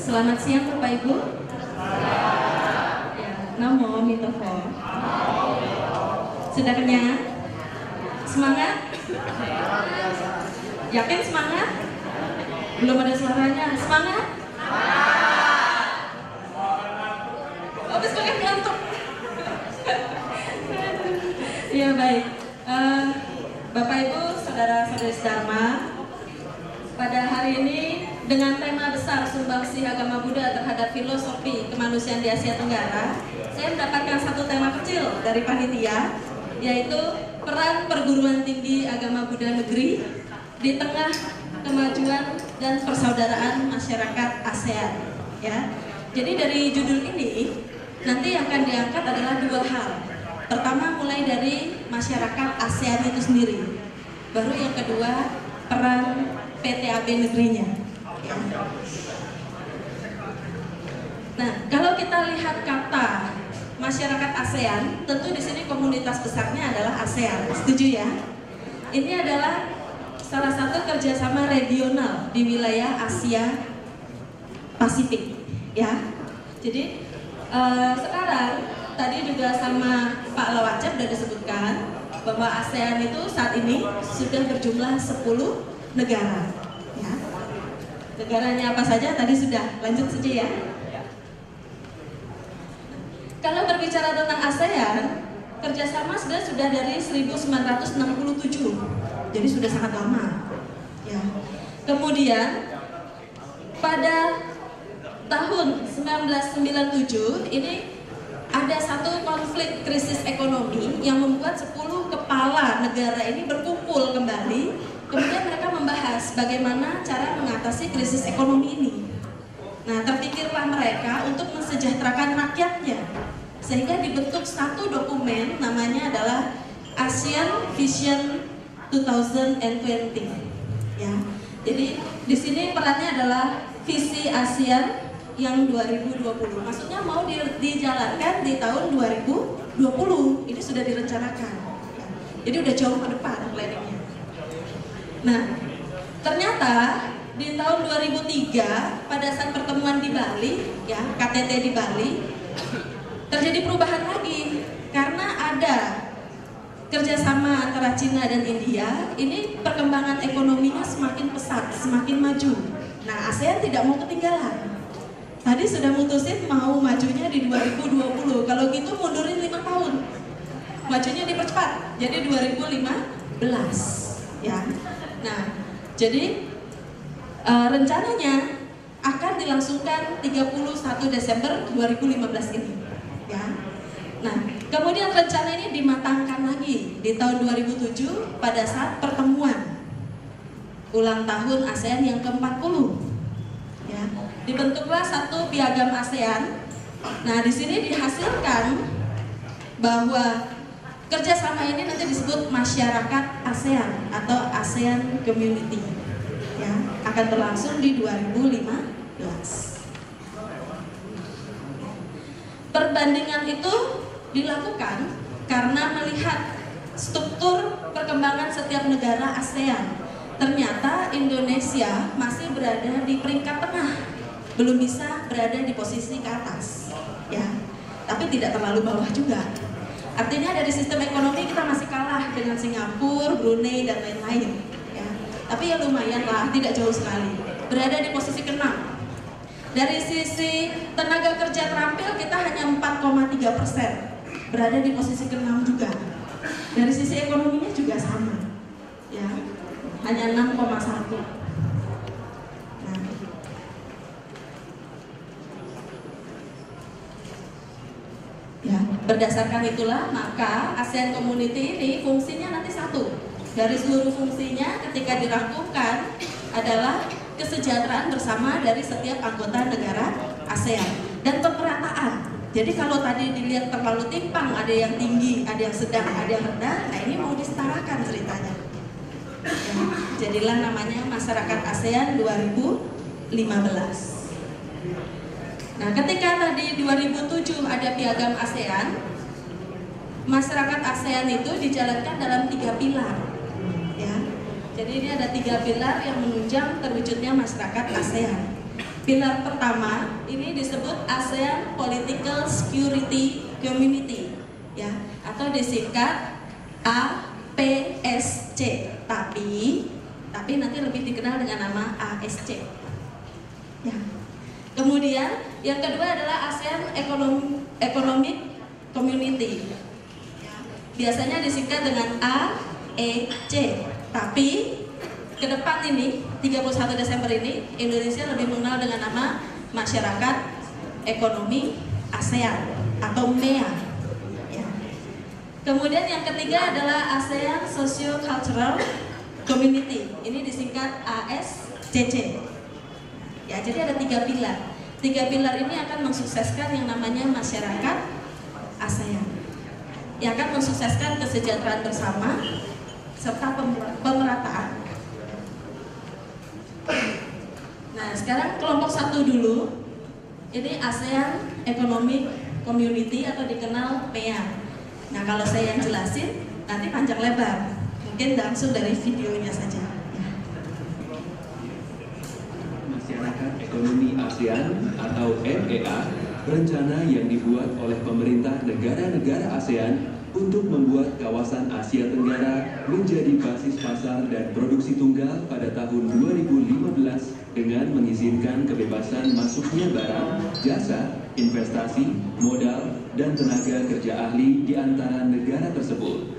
Selamat siang Bapak Ibu. Ya, namo mitofo. Sudah kenyang? Semangat? Yakin semangat? Belum ada suaranya. Semangat? Habis pakai ngantuk. Ya baik. Bapak Ibu, saudara-saudari Dharma, pada hari ini dengan tema besar sumbangsih agama Buddha terhadap filosofi kemanusiaan di Asia Tenggara, saya mendapatkan satu tema kecil dari panitia, yaitu peran perguruan tinggi agama Buddha negeri di tengah kemajuan dan persaudaraan masyarakat ASEAN. Ya, jadi dari judul ini nanti akan diangkat adalah dua hal. Pertama, mulai dari masyarakat ASEAN itu sendiri. Baru yang kedua, peran PTAB negerinya. Ya. Nah, kalau kita lihat kata masyarakat ASEAN, tentu di sini komunitas besarnya adalah ASEAN. Setuju ya? Ini adalah salah satu kerjasama regional di wilayah Asia Pasifik. Ya. Jadi sekarang tadi juga sama Pak Lawacap sudah disebutkan bahwa ASEAN itu saat ini sudah berjumlah 10 negara. Ya. Negaranya apa saja tadi sudah, lanjut saja ya. Kalau berbicara tentang ASEAN, kerjasama sudah dari 1967, jadi sudah sangat lama. Ya. Kemudian pada tahun 1997 ini ada satu konflik krisis ekonomi yang membuat 10 kepala negara ini berkumpul kembali. Kemudian mereka membahas bagaimana cara mengatasi krisis ekonomi ini. Nah, terpikirlah mereka untuk mensejahterakan rakyatnya, sehingga dibentuk satu dokumen namanya adalah ASEAN Vision 2020. Ya, jadi di sini perannya adalah visi ASEAN yang 2020, maksudnya mau dijalankan di tahun 2020. Ini sudah direncanakan, jadi udah jauh ke depan planningnya. Nah, ternyata di tahun 2003 pada saat pertemuan di Bali, ya KTT di Bali, terjadi perubahan lagi karena ada kerjasama antara Cina dan India. Ini perkembangan ekonominya semakin pesat, semakin maju. Nah, ASEAN tidak mau ketinggalan. Tadi sudah mutusin mau majunya di 2020, kalau gitu mundurin 5 tahun, majunya dipercepat jadi 2015 ya. Nah, jadi rencananya akan dilangsungkan 31 Desember 2015 ini ya. Nah, kemudian rencana ini dimatangkan lagi di tahun 2007 pada saat pertemuan ulang tahun ASEAN yang ke-40 ya. Dibentuklah satu piagam ASEAN. Nah, di sini dihasilkan bahwa kerjasama ini nanti disebut masyarakat ASEAN atau ASEAN Community. Ya, akan berlangsung di 2015. Perbandingan itu dilakukan karena melihat struktur perkembangan setiap negara ASEAN. Ternyata Indonesia masih berada di peringkat tengah, belum bisa berada di posisi ke atas, ya. Tapi tidak terlalu bawah juga. Artinya dari sistem ekonomi kita masih kalah dengan Singapura, Brunei dan lain-lain, ya. Tapi ya lumayan lah, tidak jauh sekali. Berada di posisi ke-6. Dari sisi tenaga kerja terampil kita hanya 4,3%, berada di posisi ke-6 juga. Dari sisi ekonominya juga sama, ya, hanya 6,1. Ya, berdasarkan itulah maka ASEAN Community ini fungsinya nanti satu. Dari seluruh fungsinya ketika dirangkumkan adalah kesejahteraan bersama dari setiap anggota negara ASEAN dan pemerataan. Jadi kalau tadi dilihat terlalu timpang, ada yang tinggi, ada yang sedang, ada yang rendah, nah ini mau disetarakan ceritanya. Ya, jadilah namanya Masyarakat ASEAN 2015. Nah, ketika tadi 2007 ada piagam ASEAN, masyarakat ASEAN itu dijalankan dalam 3 pilar, ya. Jadi ini ada 3 pilar yang menunjang terwujudnya masyarakat ASEAN. Pilar pertama ini disebut ASEAN Political Security Community, ya, atau disingkat APSC. Tapi nanti lebih dikenal dengan nama ASC. Ya. Kemudian yang kedua adalah ASEAN Economic Community. Ya. Biasanya disingkat dengan AEC. Tapi ke depan ini 31 Desember ini Indonesia lebih mengenal dengan nama Masyarakat Ekonomi ASEAN atau MEA. Ya. Kemudian yang ketiga adalah ASEAN Socio-Cultural Community. Ini disingkat ASCC. Ya, jadi ada 3 pilar. 3 pilar ini akan mensukseskan yang namanya masyarakat ASEAN. Yang akan mensukseskan kesejahteraan bersama serta pemerataan. Nah, sekarang kelompok 1 dulu. Ini ASEAN Economic Community atau dikenal MEA. Nah, kalau saya yang jelasin nanti panjang lebar. Mungkin langsung dari videonya saja. Masyarakat Ekonomi ASEAN atau MEA, rencana yang dibuat oleh pemerintah negara-negara ASEAN untuk membuat kawasan Asia Tenggara menjadi basis pasar dan produksi tunggal pada tahun 2015 dengan mengizinkan kebebasan masuknya barang, jasa, investasi, modal, dan tenaga kerja ahli di antara negara tersebut.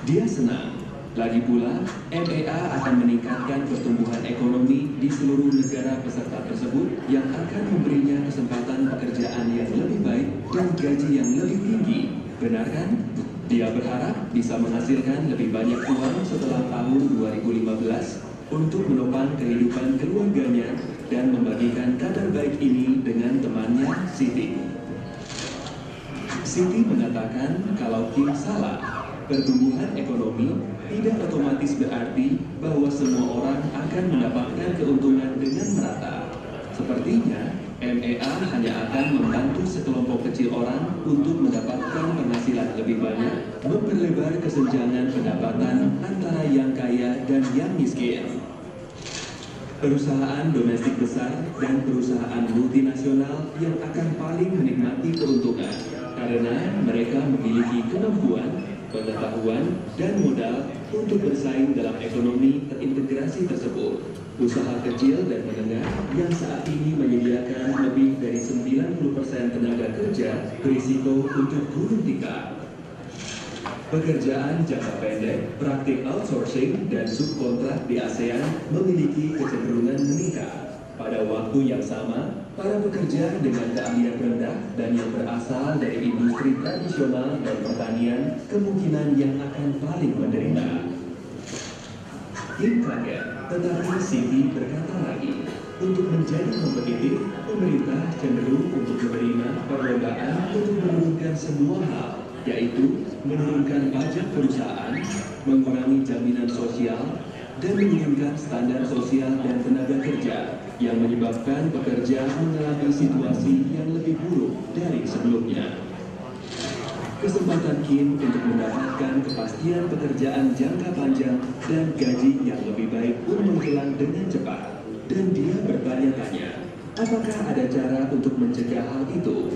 Dia senang. Lagi pula, MEA akan meningkatkan pertumbuhan ekonomi di seluruh negara peserta tersebut yang akan memberinya kesempatan pekerjaan yang lebih baik dan gaji yang lebih tinggi. Benar kan? Dia berharap bisa menghasilkan lebih banyak uang setelah tahun 2015 untuk menopang kehidupan keluarganya dan membagikan kabar baik ini dengan temannya Siti. Siti mengatakan kalau Kim salah. Pertumbuhan ekonomi tidak otomatis berarti bahwa semua orang akan mendapatkan keuntungan dengan merata. Sepertinya, MEA hanya akan membantu sekelompok kecil orang untuk mendapatkan penghasilan lebih banyak, memperlebar kesenjangan pendapatan antara yang kaya dan yang miskin. Perusahaan domestik besar dan perusahaan multinasional yang akan paling menikmati keuntungan karena mereka memiliki kemampuan, pengetahuan, dan modal untuk bersaing dalam ekonomi terintegrasi tersebut. Usaha kecil dan menengah yang saat ini menyediakan lebih dari 90% tenaga kerja berisiko untuk gulung tikar. Pekerjaan jangka pendek, praktik outsourcing, dan subkontrak di ASEAN memiliki kecenderungan meningkat. Pada waktu yang sama, para pekerja dengan keahlian rendah dan yang berasal dari industri tradisional dan pertanian kemungkinan yang akan paling menderita. Kim kaget, tetapi Siti berkata lagi, untuk menjadi kompetitif, pemerintah cenderung untuk menerima perlombaan untuk menurunkan semua hal, yaitu menurunkan pajak perusahaan, mengurangi jaminan sosial, dan menurunkan standar sosial dan tenaga kerja yang menyebabkan pekerja mengalami situasi yang lebih buruk dari sebelumnya. Kesempatan Kim untuk mendapatkan kepastian pekerjaan jangka panjang dan gaji yang lebih baik pun menghilang dengan cepat. Dan dia bertanya-tanya, apakah ada cara untuk mencegah hal itu?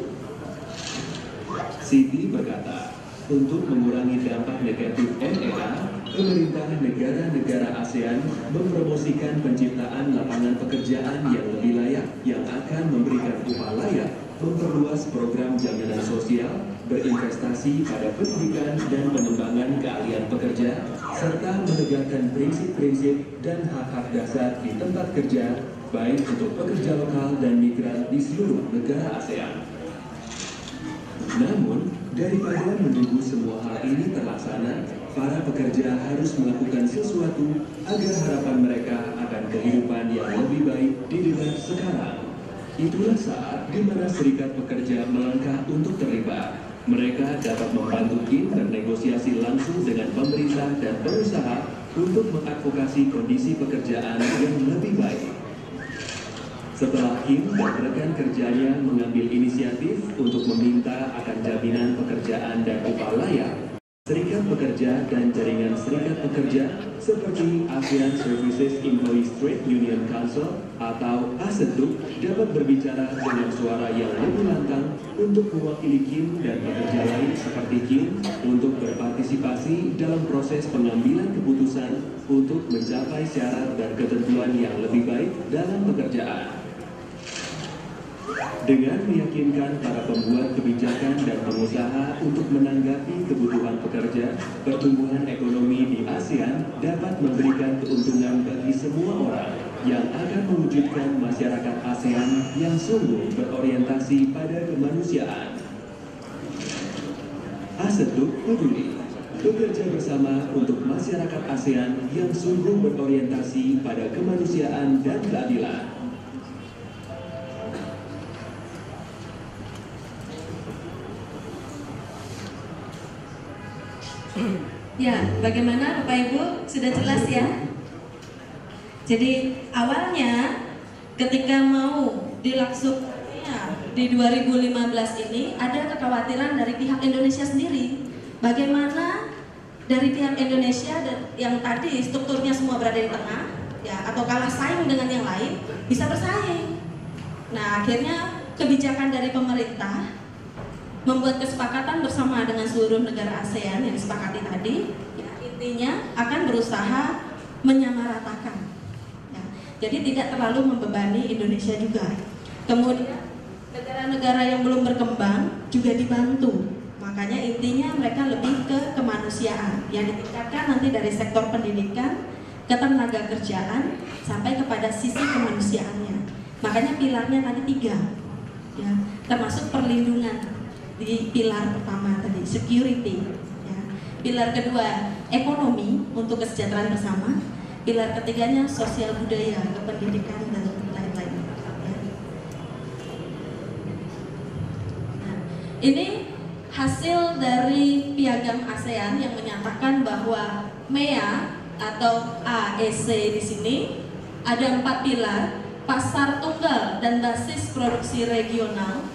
Siti berkata, untuk mengurangi dampak negatif MEA, pemerintah negara-negara ASEAN mempromosikan penciptaan lapangan pekerjaan yang lebih layak yang akan memberikan upah layak, memperluas program jaminan sosial, berinvestasi pada pendidikan dan pengembangan keahlian pekerja, serta menegakkan prinsip-prinsip dan hak-hak dasar di tempat kerja, baik untuk pekerja lokal dan migran di seluruh negara ASEAN. Namun, daripada menunggu semua hal ini terlaksana, para pekerja harus melakukan sesuatu agar harapan mereka akan kehidupan yang lebih baik dilihat sekarang. Itulah saat di mana serikat pekerja melangkah untuk terlibat. Mereka dapat membantu Kim bernegosiasi langsung dengan pemerintah dan pengusaha untuk mengadvokasi kondisi pekerjaan yang lebih baik. Setelah Kim dan rekan kerjanya mengambil inisiatif untuk meminta akan jaminan pekerjaan dan upah layak, Serikat Pekerja dan Jaringan Serikat Pekerja seperti ASEAN Services Employees Trade Union Council atau ASETUC dapat berbicara dengan suara yang lebih lantang untuk mewakili Kim dan pekerja lain seperti Kim untuk berpartisipasi dalam proses pengambilan keputusan untuk mencapai syarat dan ketentuan yang lebih baik dalam pekerjaan. Dengan meyakinkan para pembuat kebijakan dan pengusaha untuk menanggapi kebutuhan pekerja, pertumbuhan ekonomi di ASEAN dapat memberikan keuntungan bagi semua orang yang akan mewujudkan masyarakat ASEAN yang sungguh berorientasi pada kemanusiaan. ASETUC peduli, bekerja bersama untuk masyarakat ASEAN yang sungguh berorientasi pada kemanusiaan dan keadilan. Ya, bagaimana Bapak Ibu? Sudah jelas ya? Jadi awalnya ketika mau dilaksanakan di 2015 ini ada kekhawatiran dari pihak Indonesia sendiri. Bagaimana dari pihak Indonesia yang tadi strukturnya semua berada di tengah, ya, atau kalah saing dengan yang lain, bisa bersaing. Nah, akhirnya kebijakan dari pemerintah membuat kesepakatan bersama dengan seluruh negara ASEAN yang disepakati tadi, ya, intinya akan berusaha menyamaratakan, ya, jadi tidak terlalu membebani Indonesia juga. Kemudian negara-negara yang belum berkembang juga dibantu, makanya intinya mereka lebih ke kemanusiaan yang ditingkatkan nanti dari sektor pendidikan, ketenaga kerjaan, sampai kepada sisi kemanusiaannya. Makanya pilarnya tadi 3, ya, termasuk perlindungan. Di pilar pertama tadi security, ya. Pilar kedua ekonomi untuk kesejahteraan bersama, pilar ketiganya sosial budaya, kependidikan dan lain-lain, ya. Nah, ini hasil dari piagam ASEAN yang menyatakan bahwa MEA atau AEC di sini ada 4 pilar: pasar tunggal dan basis produksi regional,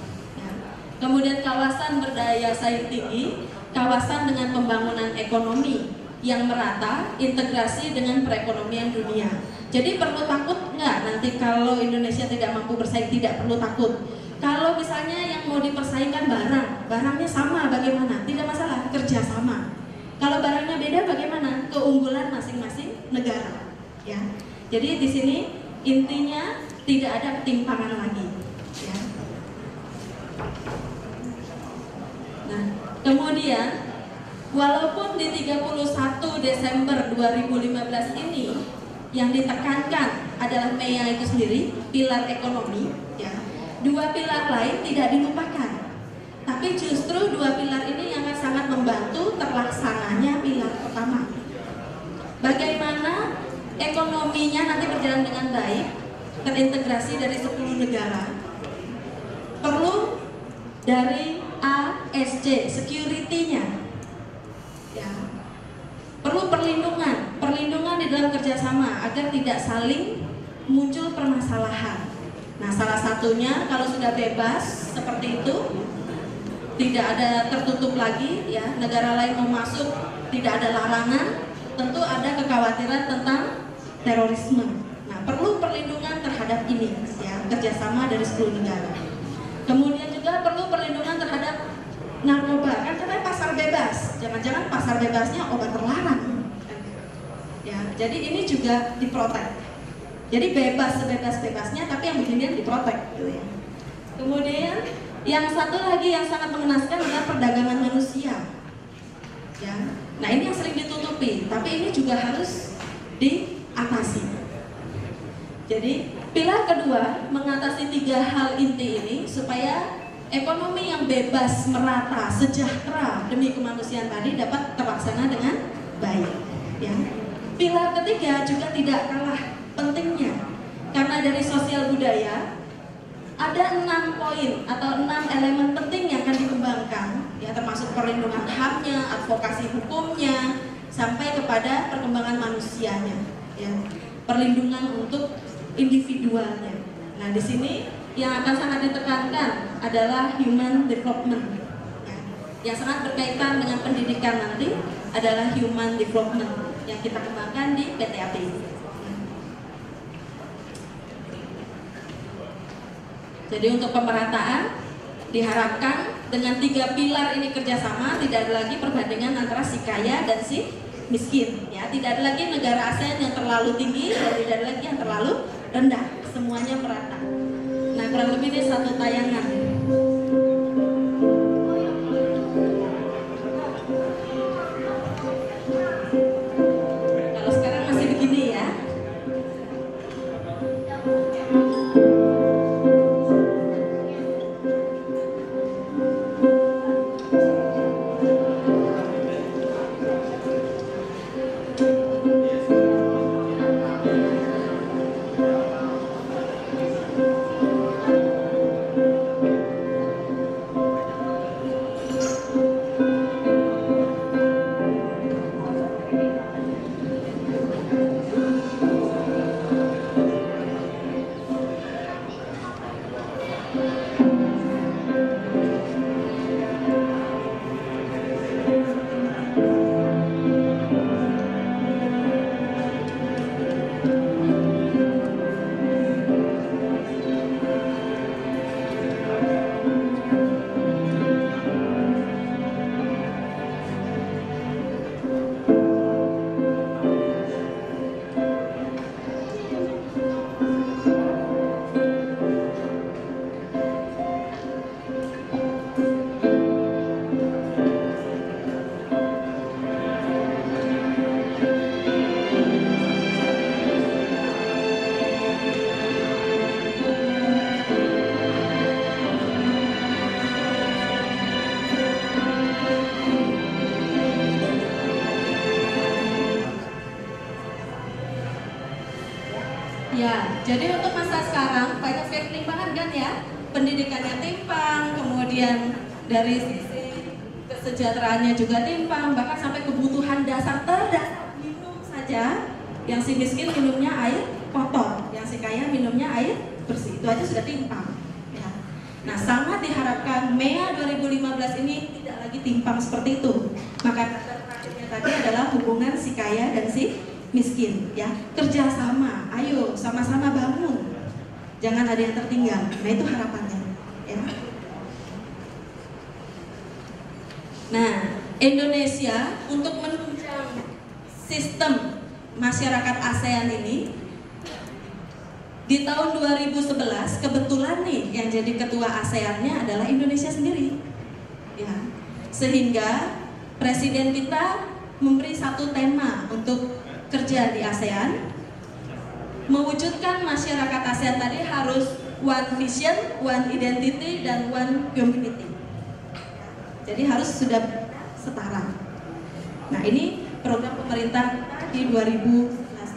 kemudian kawasan berdaya saing tinggi, kawasan dengan pembangunan ekonomi yang merata, integrasi dengan perekonomian dunia. Jadi perlu takut nggak nanti kalau Indonesia tidak mampu bersaing? Tidak perlu takut. Kalau misalnya yang mau dipersaingkan barangnya sama, bagaimana? Tidak masalah, kerja sama. Kalau barangnya beda, bagaimana? Keunggulan masing-masing negara, ya. Jadi di sini intinya tidak ada ketimpangan lagi, ya. Nah, kemudian walaupun di 31 Desember 2015 ini yang ditekankan adalah MEA itu sendiri, pilar ekonomi, ya, 2 pilar lain tidak dilupakan. Tapi justru 2 pilar ini yang sangat membantu terlaksananya pilar pertama. Bagaimana ekonominya nanti berjalan dengan baik, terintegrasi dari 10 negara, perlu dari ASC, security-nya, ya. Perlu perlindungan di dalam kerjasama agar tidak saling muncul permasalahan. Nah, salah satunya kalau sudah bebas seperti itu, tidak ada tertutup lagi, ya, negara lain mau masuk, tidak ada larangan, tentu ada kekhawatiran tentang terorisme. Nah, perlu perlindungan terhadap ini, ya, kerjasama dari 10 negara. Kemudian juga perlu perlindungan terhadap narkoba, kan katanya pasar bebas, jangan-jangan pasar bebasnya obat terlarang, ya. Jadi ini juga diprotek. Jadi bebas sebebas-bebasnya, tapi yang beginian diprotek, gitu ya. Kemudian yang satu lagi yang sangat mengenaskan adalah perdagangan manusia, ya. Nah, ini yang sering ditutupi, tapi ini juga harus diatasi. Jadi pilar kedua mengatasi 3 hal inti ini supaya ekonomi yang bebas, merata, sejahtera demi kemanusiaan tadi dapat terlaksana dengan baik, ya. Pilar ketiga juga tidak kalah pentingnya, karena dari sosial budaya ada 6 poin atau 6 elemen penting yang akan dikembangkan, ya, termasuk perlindungan HAM-nya, advokasi hukumnya, sampai kepada perkembangan manusianya, ya, perlindungan untuk individualnya. Nah, di sini yang akan sangat ditekankan adalah human development, ya. Yang sangat berkaitan dengan pendidikan nanti adalah human development yang kita kembangkan di PTAP. Jadi untuk pemerataan diharapkan dengan 3 pilar ini kerjasama, tidak ada lagi perbandingan antara si kaya dan si miskin. Ya, tidak ada lagi negara ASEAN yang terlalu tinggi dan tidak ada lagi yang terlalu rendah. Semuanya merata. Nah, kurang lebih ini satu tayangan. Kalau sekarang masih begini ya. Ya, jadi untuk masa sekarang banyak sekali ketimpangan kan ya, pendidikannya timpang, kemudian dari sisi kesejahteraannya juga timpang, bahkan sampai kebutuhan dasar terdasar minum saja, yang si miskin minumnya air kotor, yang si kaya minumnya air bersih, itu aja sudah timpang. Ya. Nah, sangat diharapkan MEA 2015 ini tidak lagi timpang seperti itu. Maka terakhirnya tadi adalah hubungan si kaya dan si miskin, ya, kerjasama, ayo sama-sama bangun, jangan ada yang tertinggal. Nah, itu harapannya, ya. Nah, Indonesia untuk menunjang sistem masyarakat ASEAN ini di tahun 2011 kebetulan nih yang jadi ketua ASEAN-nya adalah Indonesia sendiri, ya, sehingga presiden kita memberi satu tema untuk kerja di ASEAN, mewujudkan masyarakat ASEAN tadi harus one vision, one identity, dan one community. Jadi harus sudah setara. Nah, ini program pemerintah kita di 2011.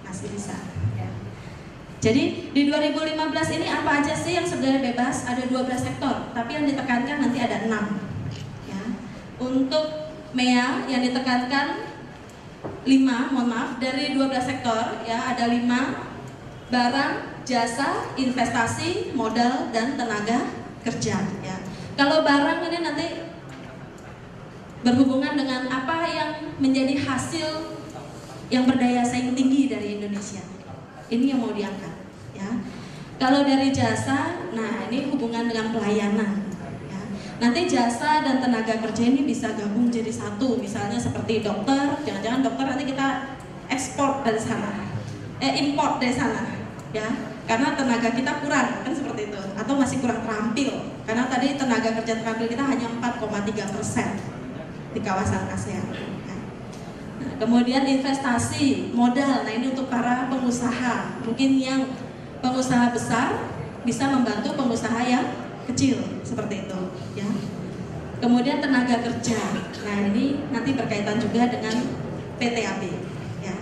Masih bisa. Ya. Jadi di 2015 ini apa aja sih yang sebenarnya bebas? Ada 12 sektor, tapi yang ditekankan nanti ada 6. Ya. Untuk MEA yang ditekankan 5, mohon maaf, dari 12 sektor ya ada 5: barang, jasa, investasi, modal, dan tenaga kerja. Ya. Kalau barang ini nanti berhubungan dengan apa yang menjadi hasil yang berdaya saing tinggi dari Indonesia. Ini yang mau diangkat, ya. Kalau dari jasa, nah ini hubungan dengan pelayanan, ya. Nanti jasa dan tenaga kerja ini bisa gabung jadi satu, misalnya seperti dokter, jangan-jangan dokter nanti kita ekspor dari sana, import dari sana, ya, karena tenaga kita kurang, kan seperti itu, atau masih kurang terampil, karena tadi tenaga kerja terampil kita hanya 4,3% di kawasan ASEAN. Kemudian investasi, modal, nah ini untuk para pengusaha. Mungkin yang pengusaha besar bisa membantu pengusaha yang kecil, seperti itu, ya. Kemudian tenaga kerja, nah ini nanti berkaitan juga dengan PTAP, ya.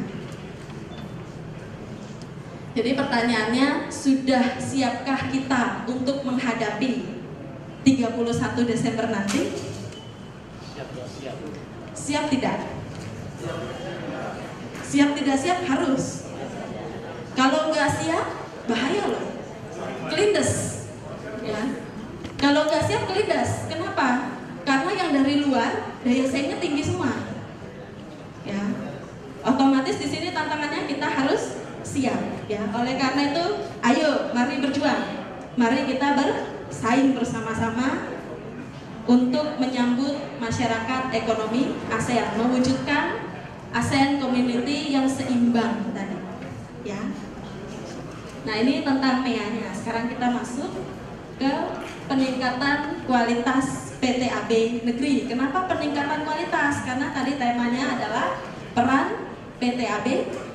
Jadi pertanyaannya, sudah siapkah kita untuk menghadapi 31 Desember nanti? Siap tidak? Siap tidak siap harus. Kalau nggak siap, bahaya loh, kelindes, ya. Kalau nggak siap kelindes, kenapa? Karena yang dari luar daya saingnya tinggi semua, ya. Otomatis di sini tantangannya kita harus siap, ya. Oleh karena itu, ayo, mari berjuang, mari kita bersaing bersama-sama untuk menyambut masyarakat ekonomi ASEAN, mewujudkan ASEAN Community yang seimbang tadi, ya. Nah, ini tentang MEA-nya. Sekarang kita masuk ke peningkatan kualitas PTAB negeri. Kenapa peningkatan kualitas? Karena tadi temanya adalah peran PTAB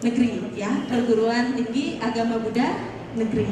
negeri, ya, perguruan tinggi agama Buddha negeri.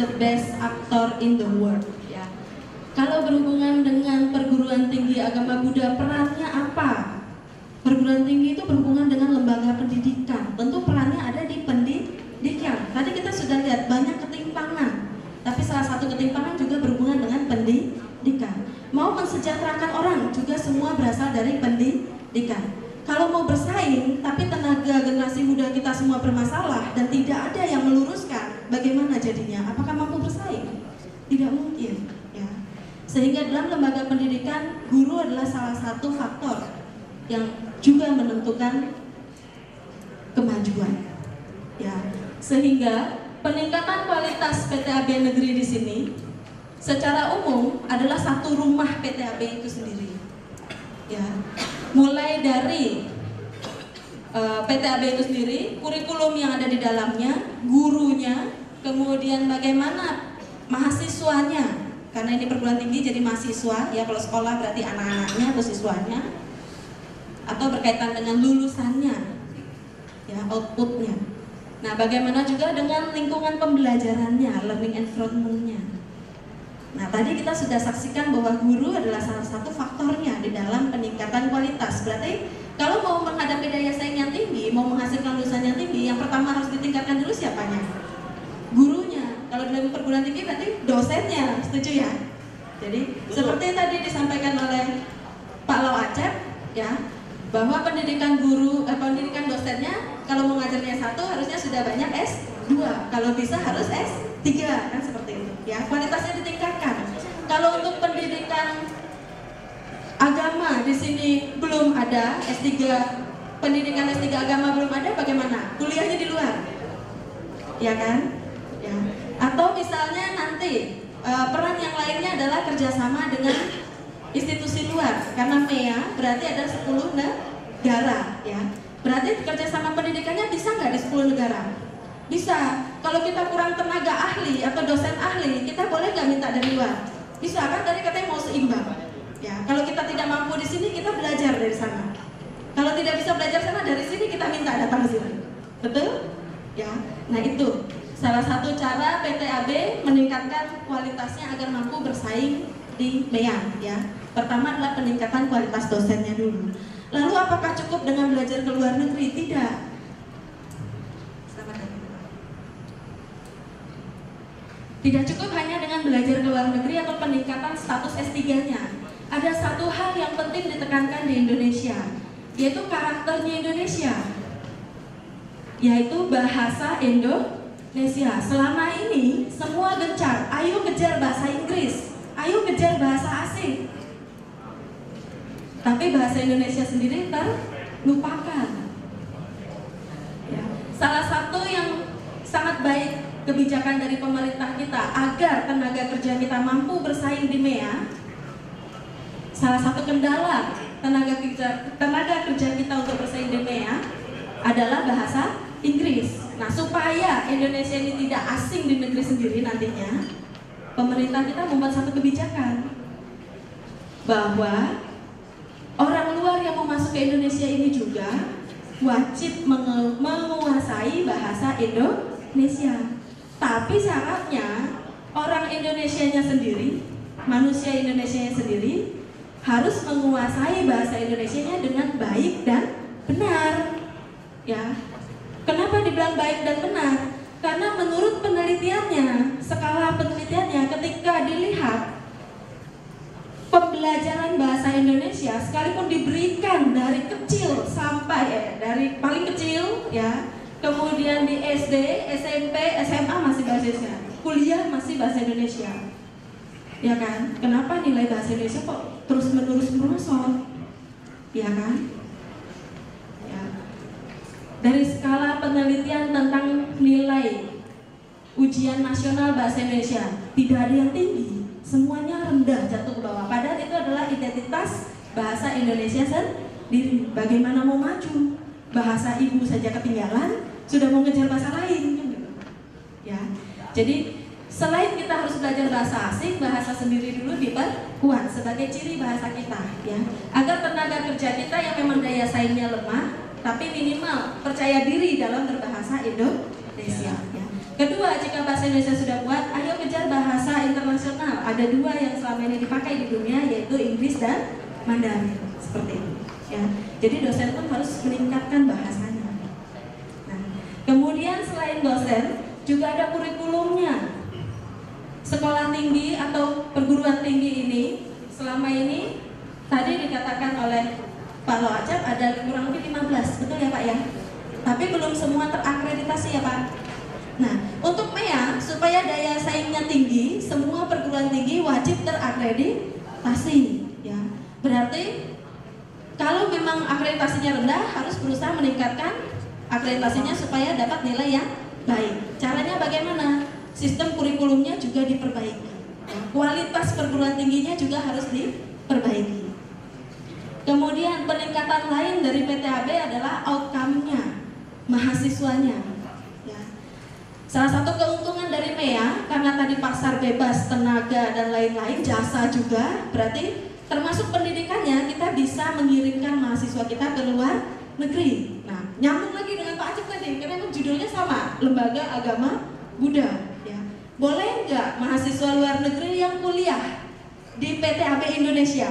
the best actor in the world, ya. Kalau berhubungan dengan perguruan tinggi agama Buddha, perannya apa? Perguruan tinggi itu berhubungan dengan lembaga pendidikan. Tentu perannya ada di pendidikan. Tadi kita sudah lihat banyak Sehingga dalam lembaga pendidikan, guru adalah salah satu faktor yang juga menentukan kemajuan. Ya, sehingga peningkatan kualitas PTAB negeri di sini secara umum adalah satu rumah PTAB itu sendiri. Ya, mulai dari PTAB itu sendiri, kurikulum yang ada di dalamnya, gurunya, kemudian bagaimana mahasiswanya, karena ini perguruan tinggi jadi mahasiswa, ya kalau sekolah berarti anak-anaknya atau siswanya, atau berkaitan dengan lulusannya, ya outputnya. Nah, bagaimana juga dengan lingkungan pembelajarannya, learning environment-nya. Nah, tadi kita sudah saksikan bahwa guru adalah salah satu faktornya di dalam peningkatan kualitas. Berarti kalau mau menghadapi daya saing yang tinggi, mau menghasilkan lulusan yang tinggi, yang pertama harus ditingkatkan dulu siapanya? Gurunya. Kalau dalam perguruan tinggi berarti dosennya, setuju ya? Jadi seperti yang tadi disampaikan oleh Pak Lau Acep, ya, bahwa pendidikan guru, pendidikan dosennya kalau mengajarnya satu harusnya sudah banyak S2, kalau bisa harus S3, kan seperti itu. Ya, kualitasnya ditingkatkan. Kalau untuk pendidikan agama di sini belum ada, S3, pendidikan S3 agama belum ada, bagaimana? Kuliahnya di luar, ya kan? Ya. Atau misalnya nanti peran yang lainnya adalah kerjasama dengan institusi luar, karena MEA berarti ada 10 negara, ya. Berarti kerjasama pendidikannya bisa nggak di 10 negara? Bisa. Kalau kita kurang tenaga ahli atau dosen ahli, kita boleh nggak minta dari luar? Bisa kan? Tadi katanya mau seimbang. Ya, kalau kita tidak mampu di sini, kita belajar dari sana. Kalau tidak bisa belajar sana, dari sini kita minta datang ke sini. Betul? Ya. Nah, itu salah satu cara PTAB meningkatkan kualitasnya agar mampu bersaing di MEA, ya. Pertama adalah peningkatan kualitas dosennya dulu. Lalu apakah cukup dengan belajar ke luar negeri? Tidak. Tidak cukup hanya dengan belajar ke luar negeri atau peningkatan status S3-nya. Ada satu hal yang penting ditekankan di Indonesia, yaitu karakternya Indonesia, yaitu bahasa Indonesia. Selama ini semua gencar, ayo kejar bahasa Inggris, ayo kejar bahasa asing, tapi bahasa Indonesia sendiri terlupakan. Ya. Salah satu yang sangat baik kebijakan dari pemerintah kita agar tenaga kerja kita mampu bersaing di MEA, salah satu kendala tenaga kerja kita untuk bersaing di MEA adalah bahasa Inggris. Nah, supaya Indonesia ini tidak asing di negeri sendiri nantinya, pemerintah kita membuat satu kebijakan bahwa orang luar yang mau masuk ke Indonesia ini juga wajib menguasai bahasa Indonesia. Tapi syaratnya orang Indonesianya sendiri, manusia Indonesianya sendiri harus menguasai bahasa Indonesianya dengan baik dan benar. Ya. Kenapa dibilang baik dan benar? Karena menurut penelitiannya, skala penelitiannya, ketika dilihat pembelajaran bahasa Indonesia sekalipun diberikan dari kecil sampai dari paling kecil, ya, kemudian di SD, SMP, SMA masih bahasa Indonesia, kuliah masih bahasa Indonesia, ya kan? Kenapa nilai bahasa Indonesia kok terus menerus merosot, ya kan? Ya. Dari skala penelitian tentang nilai ujian nasional bahasa Indonesia tidak ada yang tinggi, semuanya rendah, jatuh ke bawah. Padahal itu adalah identitas bahasa Indonesia sendiri. Bagaimana mau maju? Bahasa ibu saja ketinggalan, sudah mau ngejar bahasa lain, ya. Jadi selain kita harus belajar bahasa asing, bahasa sendiri dulu diperkuat sebagai ciri bahasa kita, ya. Agar tenaga kerja kita yang memang daya saingnya lemah, tapi minimal percaya diri dalam berbahasa Indonesia, ya. Kedua, jika bahasa Indonesia sudah kuat, ayo kejar bahasa internasional. Ada dua yang selama ini dipakai di dunia, yaitu Inggris dan Mandarin, seperti itu, ya. Jadi dosen pun harus meningkatkan bahasanya. Kemudian selain dosen, juga ada kurikulumnya. Sekolah tinggi atau perguruan tinggi ini, selama ini tadi dikatakan oleh Pak Lau Acep ada kurang lebih 15, betul ya Pak ya? Tapi belum semua terakreditasi ya Pak? Nah, untuk MEA supaya daya saingnya tinggi, semua perguruan tinggi wajib terakreditasi, ya. Berarti kalau memang akreditasinya rendah, harus berusaha meningkatkan akreditasinya supaya dapat nilai yang baik. Caranya bagaimana? Sistem kurikulumnya juga diperbaiki. Kualitas perguruan tingginya juga harus diperbaiki. Kemudian peningkatan lain dari PTAB adalah outcome-nya, mahasiswanya. Ya. Salah satu keuntungan dari MEA, karena tadi pasar bebas, tenaga dan lain-lain, jasa juga, berarti termasuk pendidikannya kita bisa mengirimkan mahasiswa kita ke luar negeri. Nah, nyambung lagi dengan Pak Acep tadi, karena memang judulnya sama, Lembaga Agama Buddha. Boleh nggak mahasiswa luar negeri yang kuliah di PTAB Indonesia?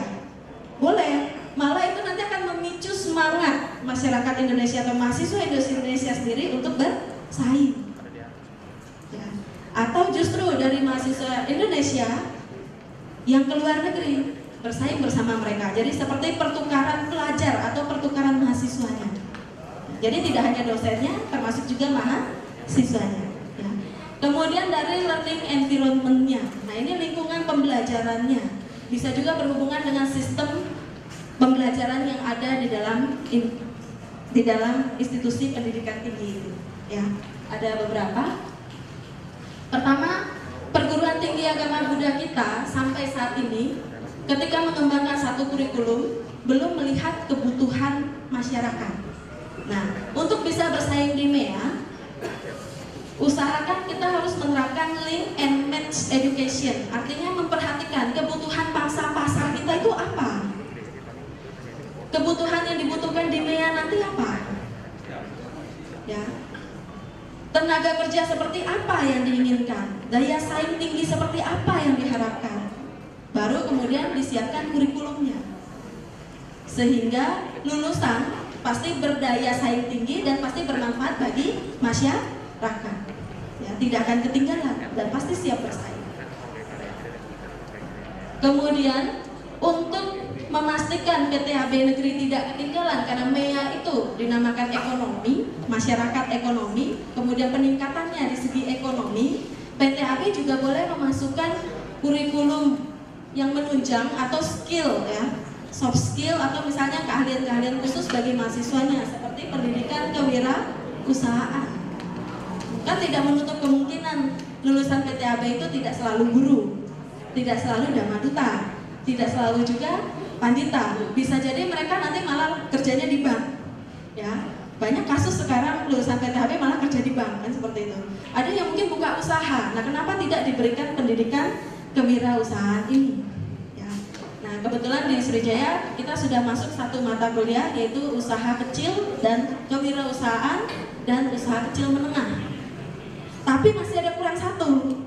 Boleh, malah itu nanti akan memicu semangat masyarakat Indonesia atau mahasiswa Indonesia sendiri untuk bersaing. Ya. Atau justru dari mahasiswa Indonesia yang ke luar negeri bersaing bersama mereka. Jadi seperti pertukaran pelajar atau pertukaran mahasiswanya. Jadi tidak hanya dosennya, termasuk juga mahasiswanya. Kemudian dari learning environment-nya, nah ini lingkungan pembelajarannya, bisa juga berhubungan dengan sistem pembelajaran yang ada di dalam institusi pendidikan tinggi itu. Ya, ada beberapa. Pertama, perguruan tinggi agama Buddha kita sampai saat ini, ketika mengembangkan satu kurikulum, belum melihat kebutuhan masyarakat. Nah, untuk bisa bersaing di MEA, usahakan kita harus menerapkan link and match education, artinya memperhatikan kebutuhan pangsa pasar kita itu apa, kebutuhan yang dibutuhkan di MEA nanti apa, ya, tenaga kerja seperti apa yang diinginkan, daya saing tinggi seperti apa yang diharapkan, baru kemudian disiapkan kurikulumnya, sehingga lulusan pasti berdaya saing tinggi dan pasti bermanfaat bagi masyarakat. Ya, tidak akan ketinggalan dan pasti siap bersaing. Kemudian untuk memastikan PTAB negeri tidak ketinggalan, karena MEA itu dinamakan ekonomi, masyarakat ekonomi, kemudian peningkatannya di segi ekonomi, PTAB juga boleh memasukkan kurikulum yang menunjang atau skill, ya, soft skill atau misalnya keahlian-keahlian khusus bagi mahasiswanya seperti pendidikan kewirausahaan. Kan tidak menutup kemungkinan lulusan PTAB itu tidak selalu guru, tidak selalu dhammaduta, tidak selalu juga pandita. Bisa jadi mereka nanti malah kerjanya di bank. Ya, banyak kasus sekarang lulusan PTAB malah kerja di bank, kan seperti itu. Ada yang mungkin buka usaha. Nah, kenapa tidak diberikan pendidikan kewirausahaan ini? Ya. Nah, kebetulan di Sriwijaya kita sudah masuk satu mata kuliah, yaitu usaha kecil dan kewirausahaan dan usaha kecil menengah. Tapi masih ada kurang satu.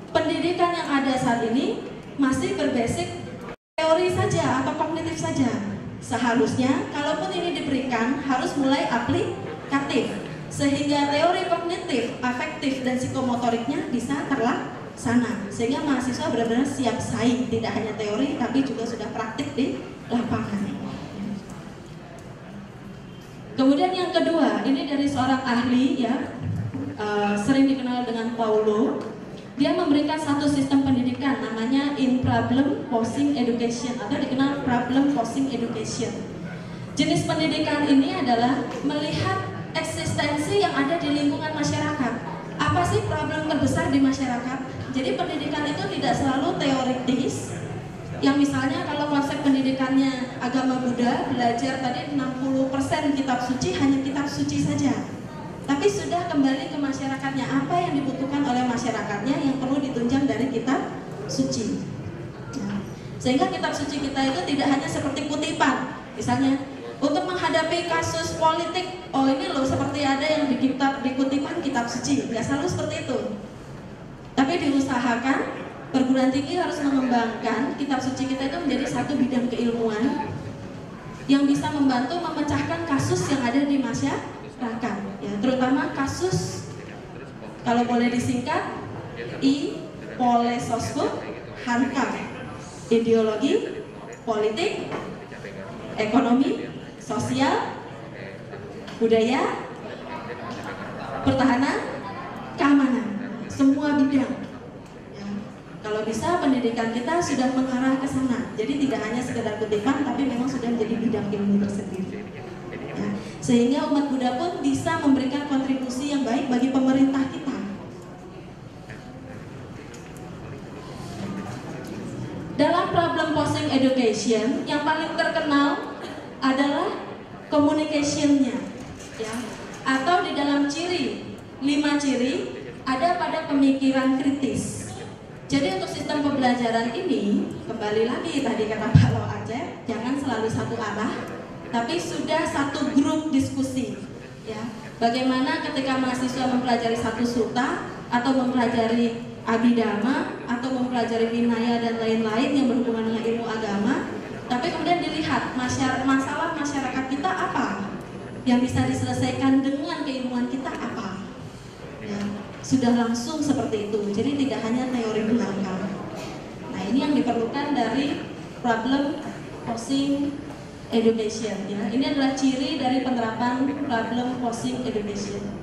Pendidikan yang ada saat ini masih berbasic teori saja atau kognitif saja. Seharusnya kalaupun ini diberikan harus mulai aplikatif, sehingga teori kognitif, afektif dan psikomotoriknya bisa terlaksana, sehingga mahasiswa benar-benar siap saing, tidak hanya teori tapi juga sudah praktik di lapangan. Kemudian yang kedua, ini dari seorang ahli, ya, sering dikenal dengan Paulo. Dia memberikan satu sistem pendidikan namanya in problem posing education atau dikenal problem posing education. Jenis pendidikan ini adalah melihat eksistensi yang ada di lingkungan masyarakat. Apa sih problem terbesar di masyarakat? Jadi pendidikan itu tidak selalu teoritis. Yang misalnya kalau konsep pendidikannya agama Buddha, belajar tadi 60% kitab suci, hanya kitab suci saja. Tapi sudah kembali ke masyarakatnya, apa yang dibutuhkan oleh masyarakatnya yang perlu ditunjang dari kitab suci. Nah, sehingga kitab suci kita itu tidak hanya seperti kutipan. Misalnya, untuk menghadapi kasus politik, oh ini loh seperti ada yang di kutipan kitab suci. Nggak selalu seperti itu. Tapi diusahakan, perguruan tinggi harus mengembangkan kitab suci kita itu menjadi satu bidang keilmuan yang bisa membantu memecahkan kasus yang ada di masyarakat. Ya, terutama kasus, kalau boleh disingkat, Polesosbud, Hankam, ideologi, politik, ekonomi, sosial, budaya, pertahanan, keamanan, semua bidang. Ya. Kalau bisa pendidikan kita sudah mengarah ke sana. Jadi tidak hanya sekedar kutipan, tapi memang sudah menjadi bidang ilmu tersendiri. Ya. Sehingga umat Buddha pun bisa memberikan kontribusi yang baik bagi pemerintah kita. Dalam problem posing education yang paling terkenal adalah communication-nya, ya. Atau di dalam ciri 5 ciri ada pada pemikiran kritis. Jadi untuk sistem pembelajaran ini kembali lagi tadi kata Pak Lo Aceh, jangan selalu satu arah, tapi sudah satu grup diskusi, ya. Bagaimana ketika mahasiswa mempelajari satu sutta atau mempelajari abhidhamma atau mempelajari vinaya dan lain-lain yang berhubungan dengan ilmu agama, tapi kemudian dilihat masalah masyarakat kita apa yang bisa diselesaikan dengan keilmuan kita apa, ya, sudah langsung seperti itu. Jadi tidak hanya teori belaka. Nah, ini yang diperlukan dari problem posing education, ya. Ini adalah ciri dari penerapan problem posing education.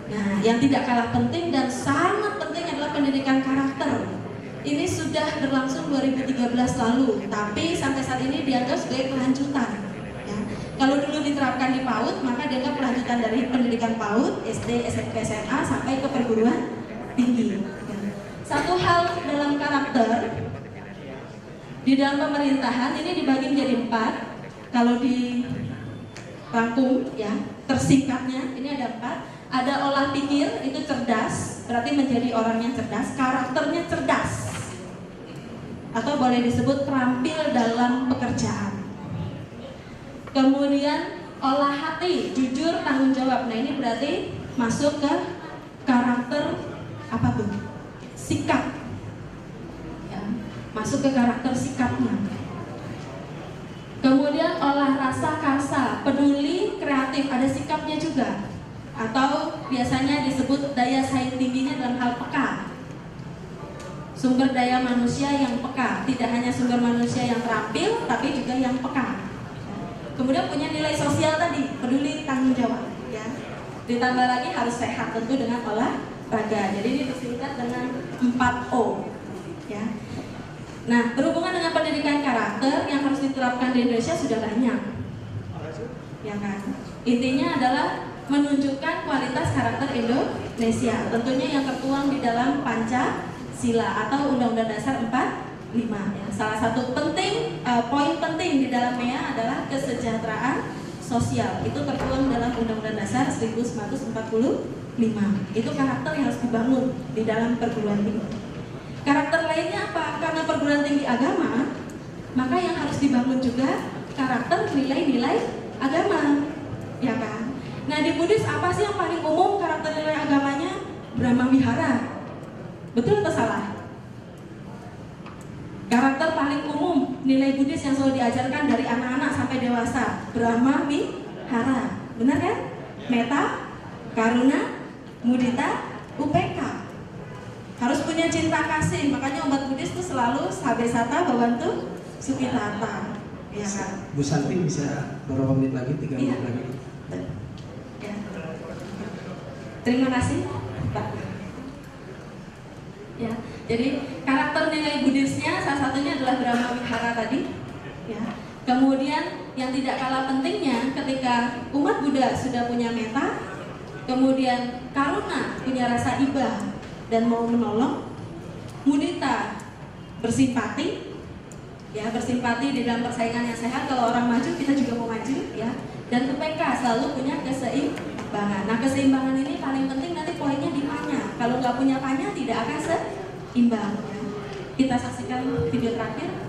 Nah, yang tidak kalah penting dan sangat penting adalah pendidikan karakter. Ini sudah berlangsung 2013 lalu, tapi sampai saat ini dianggap sebagai kelanjutan. Ya. Kalau dulu diterapkan di PAUD, maka dianggap kelanjutan dari pendidikan PAUD, SD, SMP, SMA, sampai ke perguruan tinggi. Ya. Satu hal dalam karakter, di dalam pemerintahan ini dibagi menjadi 4. Kalau di rangkum, ya, tersingkatnya ini ada 4. Ada olah pikir, itu cerdas, berarti menjadi orang yang cerdas. Karakternya cerdas, atau boleh disebut terampil dalam pekerjaan. Kemudian olah hati, jujur, tanggung jawab. Nah, ini berarti masuk ke karakter apa tuh? Sikap, ya, masuk ke karakter sikapnya. Kemudian olah rasa, kasa, peduli, kreatif, ada sikapnya juga. Atau biasanya disebut daya saing tingginya dalam hal peka. Sumber daya manusia yang peka, tidak hanya sumber manusia yang terampil, tapi juga yang peka. Kemudian punya nilai sosial tadi, peduli, tanggung jawab, ya. Ditambah lagi harus sehat tentu dengan olahraga. Jadi ini disingkat dengan 4O, ya. Nah, berhubungan dengan pendidikan karakter yang harus diterapkan di Indonesia sudah banyak, ya kan. Intinya adalah menunjukkan kualitas karakter Indonesia, tentunya yang tertuang di dalam Pancasila atau Undang-Undang Dasar 45. Ya. Salah satu poin penting di dalamnya adalah kesejahteraan sosial. Itu tertuang dalam Undang-Undang Dasar 1945. Itu karakter yang harus dibangun di dalam perguruan tinggi. Karakter lainnya apa? Karena perguruan tinggi agama, maka yang harus dibangun juga karakter nilai-nilai agama, ya kan? Nah, di Buddhis apa sih yang paling umum karakter nilai agamanya? Brahma Vihara. Betul atau salah? Karakter paling umum nilai Buddhis yang selalu diajarkan dari anak-anak sampai dewasa, Brahma Vihara. Benar kan? Metta, karuna, mudita, upeka. Harus punya cinta kasih. Makanya umat Buddhis itu selalu sabesata bawantu sukitata. Ya kan? Bu Santi bisa beberapa menit lagi, 3 menit lagi. Ya. Terima kasih, Pak. Ya, jadi karakter nilai Buddhisnya salah satunya adalah Brahma Vihara tadi. Ya. Kemudian yang tidak kalah pentingnya ketika umat Buddha sudah punya metta, kemudian karuna, punya rasa iba dan mau menolong, mudita, bersimpati, ya, bersimpati di dalam persaingan yang sehat. Kalau orang maju kita juga mau maju, ya. Dan upeka, selalu punya keseimbangan. Nah, keseimbangan ini paling penting nanti poinnya di panya. Kalau nggak punya panya tidak akan seimbang, ya. Kita saksikan video terakhir.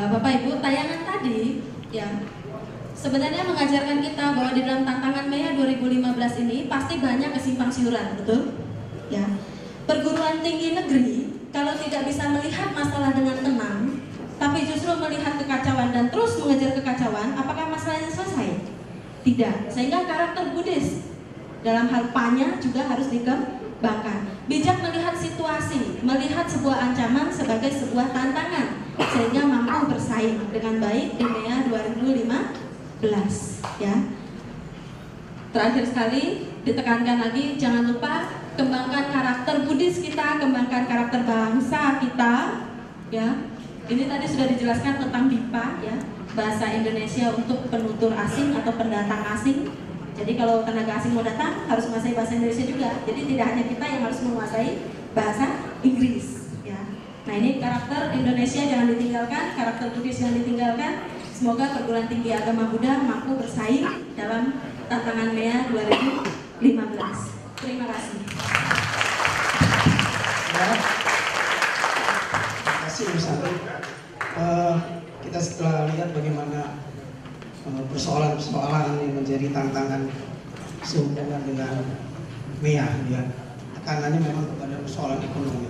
Bapak Ibu, tayangan tadi ya sebenarnya mengajarkan kita bahwa di dalam tantangan MEA 2015 ini pasti banyak kesimpang siuran, betul? Ya. Perguruan tinggi negeri kalau tidak bisa melihat masalah dengan tenang, tapi justru melihat kekacauan dan terus mengejar kekacauan, apakah masalahnya selesai? Tidak. Sehingga karakter Buddhis dalam hal panya juga harus dikembangkan. Bijak melihat situasi, melihat sebuah ancaman sebagai sebuah tantangan, sehingga mampu bersaing dengan baik di MEA 2015. Ya. Terakhir sekali ditekankan lagi, jangan lupa kembangkan karakter Buddhis kita, kembangkan karakter bangsa kita. Ya, ini tadi sudah dijelaskan tentang BIPA, ya, bahasa Indonesia untuk penutur asing atau pendatang asing. Jadi kalau tenaga asing mau datang harus menguasai bahasa Indonesia juga. Jadi tidak hanya kita yang harus menguasai bahasa Inggris. Ya. Nah ini karakter Indonesia jangan ditinggalkan, karakter Buddhis jangan ditinggalkan. Semoga perguruan tinggi agama Buddha mampu bersaing dalam tantangan MEA 2015. Terima kasih. Ya. Terima kasih Bu Santi. Kita setelah lihat bagaimana persoalan-persoalan yang menjadi tantangan sehubungan dengan MEA, ya. Tekanannya memang kepada persoalan ekonomi.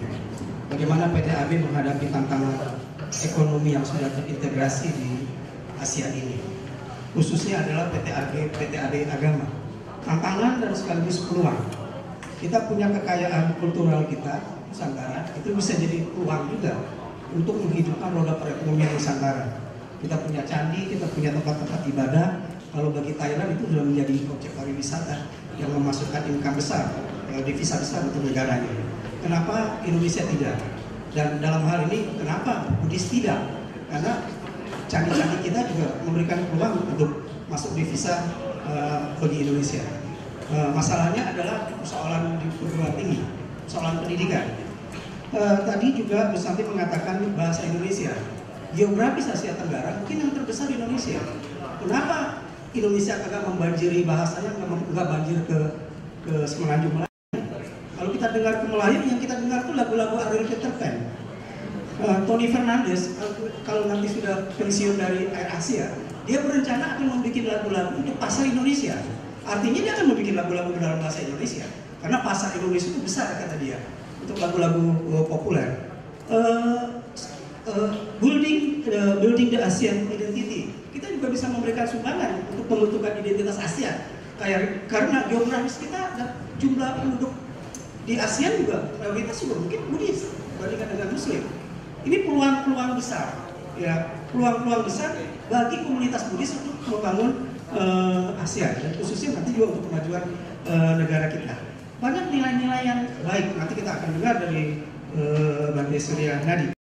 Bagaimana PTAB menghadapi tantangan ekonomi yang sudah terintegrasi di Asia ini, khususnya adalah PTAB agama. Tantangan dan sekaligus peluang. Kita punya kekayaan kultural kita, Nusantara, itu bisa jadi peluang juga untuk menghidupkan roda perekonomian Nusantara. Kita punya candi, kita punya tempat-tempat ibadah. Kalau bagi Thailand itu sudah menjadi objek pariwisata yang memasukkan income besar, devisa besar untuk negaranya. Kenapa Indonesia tidak? Dan dalam hal ini kenapa Buddhis tidak? Karena candi-candi kita juga memberikan peluang untuk masuk devisa bagi Indonesia. Masalahnya adalah persoalan di perguruan tinggi, persoalan pendidikan. Tadi juga Bu Santi mengatakan bahasa Indonesia. Geografis Asia Tenggara mungkin yang terbesar Indonesia. Kenapa Indonesia kagak membanjiri bahasanya, nggak banjir ke Semenanjung Melayu? Kalau kita dengar ke Melayu, yang kita dengar itu lagu-lagu Ariel Peter Pan. Tony Fernandes kalau nanti sudah pensiun dari Air Asia, dia berencana akan membuat lagu-lagu untuk pasar Indonesia. Artinya dia akan membuat lagu-lagu dalam bahasa Indonesia, karena pasar Indonesia itu besar kata dia untuk lagu-lagu populer. Building the ASEAN identity. Kita juga bisa memberikan sumbangan untuk pembentukan identitas ASEAN. Karena geografis kita dan jumlah penduduk di ASEAN juga mayoritas juga mungkin Buddhis dibandingkan dengan Muslim. Ini peluang-peluang besar, ya, peluang-peluang besar bagi komunitas Buddhis untuk membangun ASEAN dan khususnya nanti juga untuk kemajuan negara kita. Banyak nilai-nilai yang baik nanti kita akan dengar dari Bang Desria Nadi.